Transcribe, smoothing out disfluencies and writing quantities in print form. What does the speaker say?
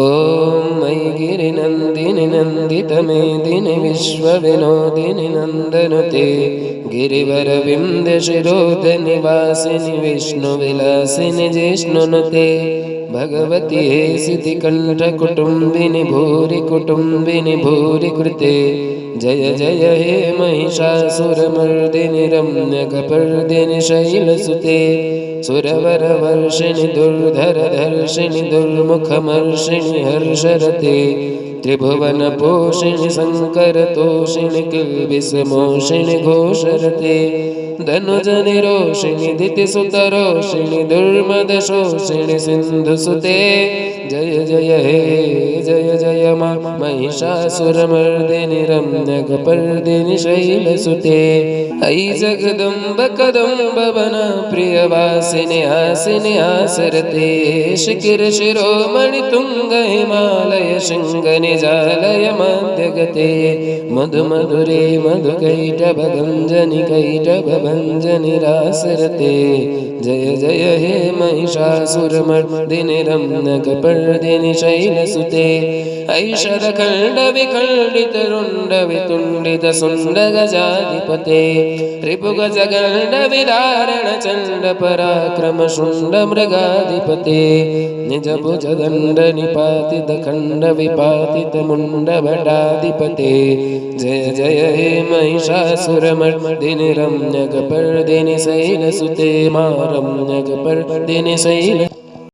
ॐ मयि गिरिनन्दिनि नन्दितमेदिनि विश्वविनोदिनि नन्दनुते गिरिवरविन्दशिरोधनिवासिनि विष्णुविलासिनि जिष्णुनुते भगवति हे सिद्धिकण्ठकुटुम्बिनि भूरि कुटुम्बिनि भूरि कृते जय जय हे महिषासुरमर्दिनि रम्यकपर्दिनि शैलसुते सुरवरवर्षिणि दुर्धरधर्षिणि दुर्मुखमर्षिणि हर्षरते त्रिभुवनपोषिणि शङ्करतोषिणि किल्बिषमोषिणि घोषरते धनुजनिरोषिणि दितिसुतरोषिणि दुर्मदशोषिणि सिन्धुसुते जय जय हे जय जय मा महिषासुरमर्दिनि रम्यकपर्दिनि शैलसुते ऐ जगदम्ब कदम्ब वना प्रियवासिनि हासिनि हासरते शिखिरशिरोमणि तुङ्ग हिमालय शृङ्ग निजालय मध्यगते मधुमधुरे मधुकैटभगञ्जनि कैटभभञ्जनि रासरते जय जय हे महिषासुरमर्दिनि रम्यकपर्दिनि शैलसुते ऐषरखण्डविखण्डितरुण्डवितुण्डितसुण्डगजाधिपते रिपुगजगण्डविदारणचण्डपराक्रमशुण्डमृगाधिपते निजभुजदण्डनिपातितखण्डविपातितमुण्डभटाधिपते जय जय हे महिषासुरमर्दिनि रम्यकपर्दिनि शैलसुते मा रम्यकपर्दिनि शैल